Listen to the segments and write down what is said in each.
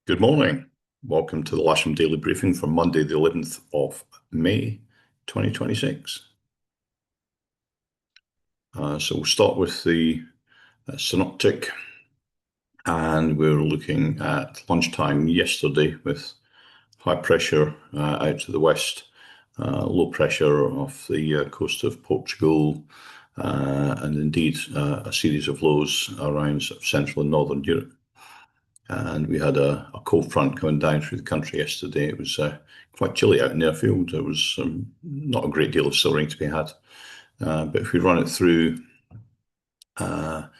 Good morning. Welcome to the Lasham Daily Briefing for Monday, the 11th of May, 2026. So we'll start with the synoptic, and we're looking at lunchtime yesterday with high pressure out to the west, low pressure off the coast of Portugal, and indeed a series of lows around Central and Northern Europe. And we had a cold front coming down through the country yesterday. It was quite chilly out in the airfield. There was not a great deal of soaring to be had. But if we run it through to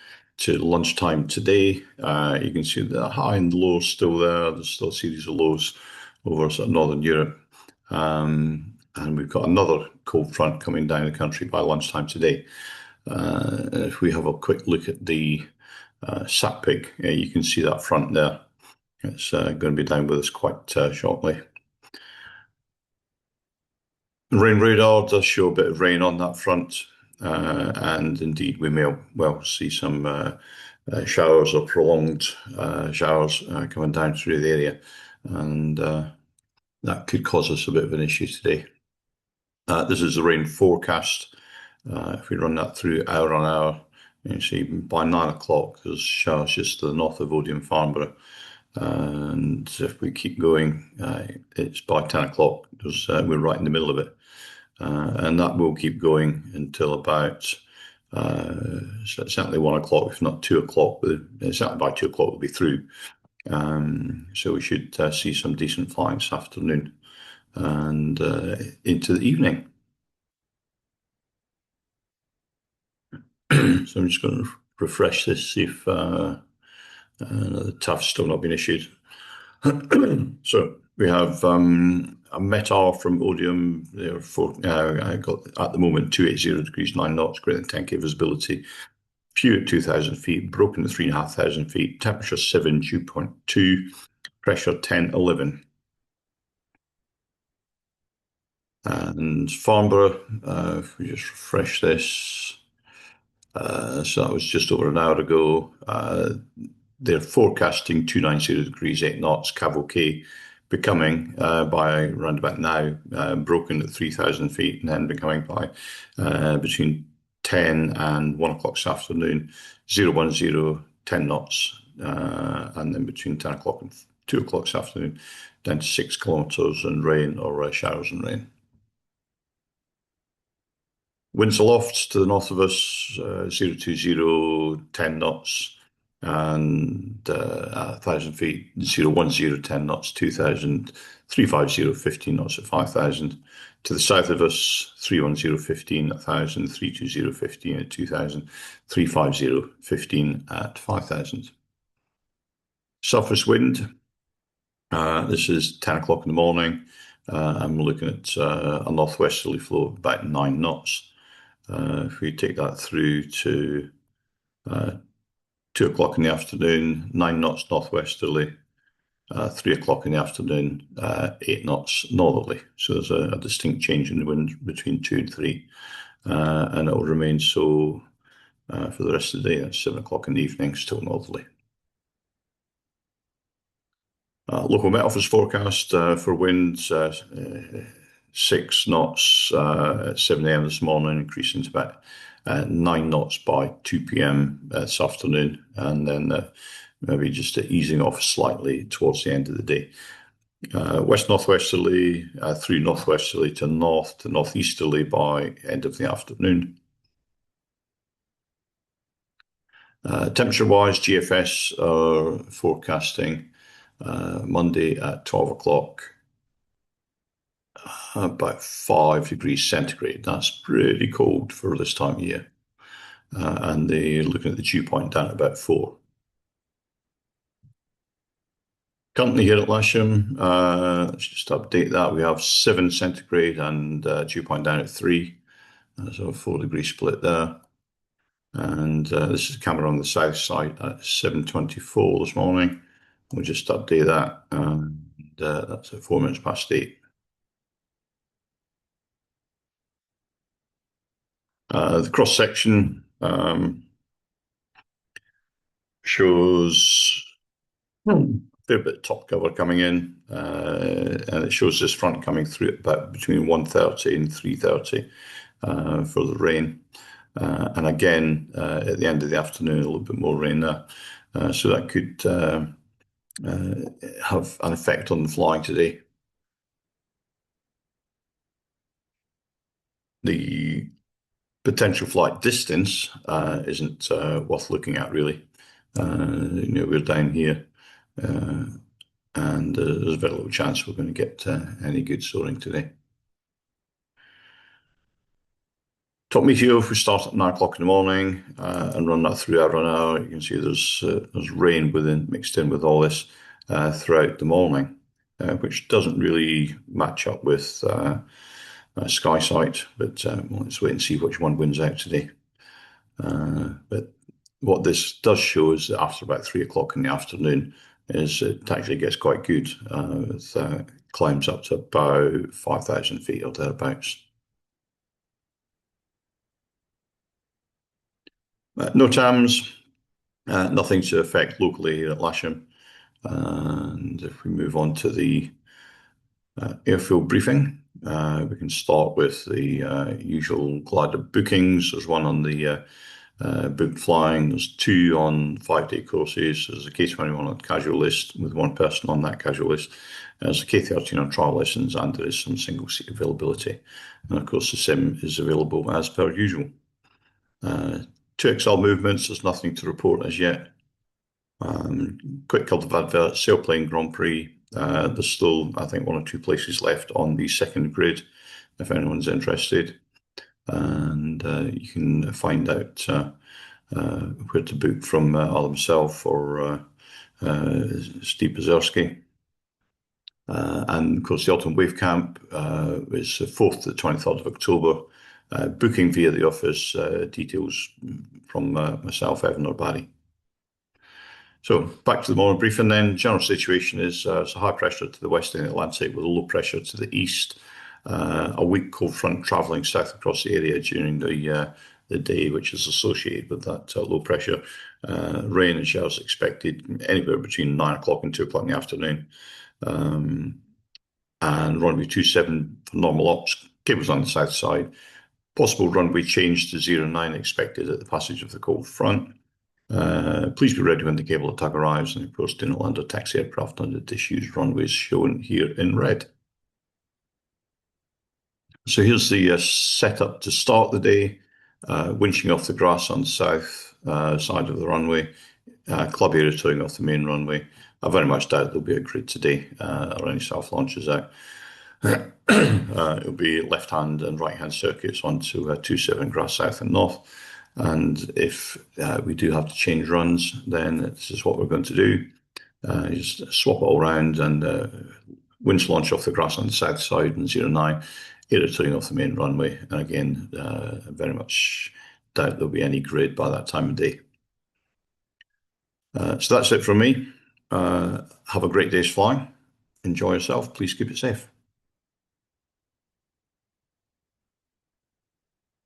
lunchtime today, you can see the high and low still there. There's still a series of lows over sort of Northern Europe. And we've got another cold front coming down the country by lunchtime today. If we have a quick look at the SATPIG, you can see that front there. It's going to be down with us quite shortly. The rain radar does show a bit of rain on that front, and indeed we may well see some showers or prolonged showers coming down through the area, and that could cause us a bit of an issue today. This is the rain forecast. If we run that through hour on hour, you see by 9 o'clock there's showers just to the north of Odeon Farnborough. And if we keep going, it's by 10 o'clock because we're right in the middle of it. And that will keep going until about certainly 1 o'clock, if not 2 o'clock. Certainly by 2 o'clock we'll be through. So we should see some decent flying this afternoon and into the evening. So I'm just going to refresh this, see if the TAF's still not been issued. So we have a METAR from Odium there for I got at the moment 280 degrees 9 knots, greater than 10k visibility, few at 2,000 feet, broken at 3,500 feet, temperature 7, dew point 2, pressure 10, 11. And Farnborough, if we just refresh this, so that was just over an hour ago. They're forecasting 290 degrees 8 knots, cavalcade becoming by around about now broken at 3,000 feet and then becoming by between 10 and 1 o'clock this afternoon, 010, 10 knots, and then between 10 o'clock and 2 o'clock this afternoon, down to 6 kilometres and rain or showers and rain. Winds aloft to the north of us, 020, 10 knots, and 1,000 feet, 010, 10 knots, 2,000, 350, 15 knots at 5,000. To the south of us, 310, 15 at 1,000, 320, 15 at 2,000, 350, 15 at 5,000. Southwest wind, this is 10 o'clock in the morning, and we're looking at a northwesterly flow of about 9 knots. If we take that through to 2 o'clock in the afternoon, 9 knots northwesterly, 3 o'clock in the afternoon, 8 knots northerly. So there's a distinct change in the wind between 2 and 3, and it will remain so for the rest of the day. At 7 o'clock in the evening, still northerly. Local Met Office forecast for winds 6 knots at 7 a.m. this morning, increasing to about 9 knots by 2 p.m. This afternoon, and then maybe just easing off slightly towards the end of the day. West northwesterly through northwesterly to north to northeasterly by end of the afternoon. Temperature-wise, GFS are forecasting Monday at 12 o'clock about 5 degrees centigrade. That's pretty cold for this time of year. And they're looking at the dew point down at about 4. Currently here at Lasham, let's just update that. We have 7 centigrade and dew point down at 3. So a 4-degree split there. And this is the camera on the south side at 7:24 this morning. We'll just update that, and that's at 4 minutes past 8. The cross section shows fair bit of top cover coming in, and it shows this front coming through at about between 1:30 and 3:30 for the rain. And again, at the end of the afternoon, a little bit more rain there. So that could have an effect on the flying today. The potential flight distance isn't worth looking at, really. We're down here, and there's very little chance we're going to get any good soaring today. Top meteor, if we start at 9 o'clock in the morning and run that through hour on hour, you can see there's rain mixed in with all this throughout the morning, which doesn't really match up with sky sight, but well, let's wait and see which one wins out today. But what this does show is that after about 3 o'clock in the afternoon, is it actually gets quite good. It climbs up to about 5,000 feet or thereabouts. No TAMs, nothing to affect locally here at Lasham. And if we move on to the airfield briefing, we can start with the usual glider bookings. There's one on the booked flying. There's two on 5-day courses. There's a K21 on casual list with one person on that casual list. There's a K13 on trial lessons, and there is some single seat availability. And of course, the sim is available as per usual. 2XL movements, there's nothing to report as yet. Quick couple of adverts, Sailplane Grand Prix. There's still, I think, one or two places left on the second grid if anyone's interested. And you can find out where to book from either myself or Steve Pazerski. And of course, the Autumn Wave Camp is the 4th to the 23rd of October. Booking via the office, details from myself, Evan, or Barry. So back to the morning briefing then. General situation is it's a high pressure to the west in the Atlantic with a low pressure to the east. A weak cold front travelling south across the area during the day, which is associated with that low pressure. Rain and showers expected anywhere between 9 o'clock and 2 o'clock in the afternoon. And runway 27 for normal ops, cables on the south side. Possible runway change to 09 expected at the passage of the cold front. Please be ready when the cable attack arrives, and of course do not land or taxi aircraft under disused runways shown here in red. So here's the setup to start the day. Winching off the grass on the south side of the runway. Club area towing off the main runway. I very much doubt there'll be a grid today or any self launches out. It'll be left-hand and right-hand circuits onto 27 grass south and north. And if we do have to change runs, then this is what we're going to do. Just swap it all around and winch launch off the grass on the south side and 09, area towing off the main runway. And again, very much doubt there'll be any grid by that time of day. So that's it from me. Have a great day's flying. Enjoy yourself. Please keep it safe.